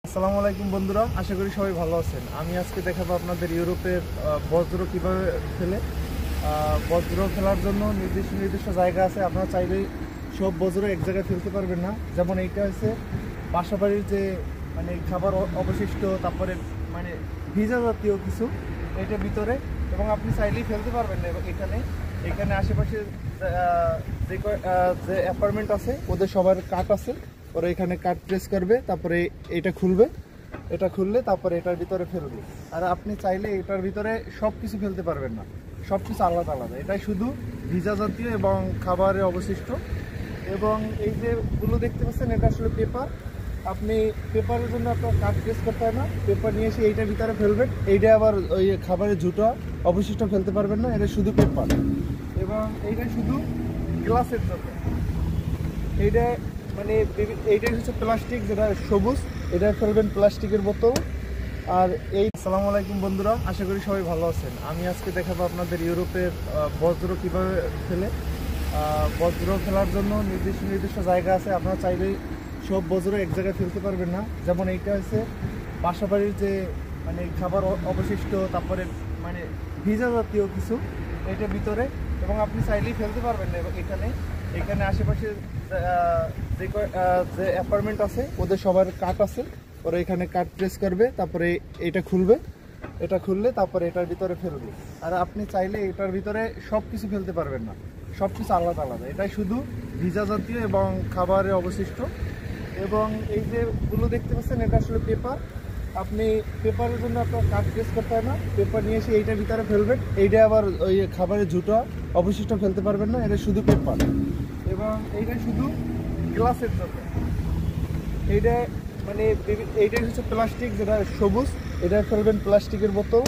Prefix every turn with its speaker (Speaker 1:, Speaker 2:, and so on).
Speaker 1: আসসালামু আলাইকুম বন্ধুরা, আশা করি সবাই ভালো আছেন। আমি আজকে দেখাবো আপনাদের ইউরোপের বজ্র কিভাবে ফেলে। বজ্র ফেলার জন্য নির্দিষ্ট নির্দিষ্ট জায়গা আছে। আপনারা চাইলেই সব বজ্র এক জায়গায় ফেলতে পারবেন না। যেমন এইটা হচ্ছে বাসাবাড়ির যে খাবার অবশিষ্ট, তারপরে ভিজা জাতীয় কিছু এটার ভিতরে, এবং আপনি চাইলেই ফেলতে পারবেন না। এবং এখানে এখানে আশেপাশে যে অ্যাপার্টমেন্ট আছে ওদের সবার কাট আছে, ওরা এখানে কাট প্রেস করবে, তারপরে এটা খুলবে, এটা খুললে তারপরে এটার ভিতরে ফেলবে। আর আপনি চাইলে এটার ভিতরে সব কিছু ফেলতে পারবেন না, সব কিছু আলাদা আলাদা। এটাই শুধু ভিজা জাতীয় এবং খাবারের অবশিষ্ট। এবং এই যেগুলো দেখতে পাচ্ছেন এটা আসলে পেপার। আপনি পেপারের জন্য আপনার কাট প্রেস করতে হয় না, পেপার নিয়ে এসে এইটার ভিতরে ফেলবেন। এইটা আবার ওই খাবারের ঝুটা অবশিষ্ট ফেলতে পারবেন না, এটা শুধু পেপার। এবং এইটা শুধু গ্লাসের জন্য। এইটা এইটাই হচ্ছে প্লাস্টিক, যেটা সবুজ, এটা ফেলবেন প্লাস্টিকের বোতল। আর আসসালামু আলাইকুম বন্ধুরা, আশা করি সবাই ভালো আছেন। আমি আজকে দেখাবো আপনাদের ইউরোপের বজ্র কিভাবে ফেলে। বজ্র ফেলার জন্য নির্দিষ্ট নির্দিষ্ট জায়গা আছে। আপনারা চাইলেই সব বজ্র এক জায়গায় ফেলতে পারবেন না। যেমন এইটা হচ্ছে বাসাবাড়ির যে খাবার অবশিষ্ট, তারপরে ভিজা জাতীয় কিছু এটার ভিতরে, এবং আপনি চাইলেই ফেলতে পারবেন না। এবং এখানে আশেপাশে যে অ্যাপার্টমেন্ট আছে ওদের সবার কাট আছে, ওরা এখানে কাট প্রেস করবে, তারপরে এটা খুলবে, এটা খুললে তারপরে এটার ভিতরে ফেলবে। আর আপনি চাইলে এটার ভিতরে সব কিছু ফেলতে পারবেন না, সব কিছু আলাদা আলাদা। এটাই শুধু ভিজা জাতীয় এবং খাবারের অবশিষ্ট। এবং এই যেগুলো দেখতে পাচ্ছেন এটা আসলে পেপার। আপনি পেপারের জন্য আপনার কাট প্রেস করতে হয় না, পেপার নিয়ে এসে এইটার ভিতরে ফেলবেন। এইটা আবার ওই খাবারের ঝুটা অবশিষ্ট ফেলতে পারবেন না, এটা শুধু পেপার। এবং এইটা শুধু গ্লাসের জন্য। এইটা এইটাই হচ্ছে প্লাস্টিক, যেটা সবুজ, এটা ফেলবেন প্লাস্টিকের বোতল।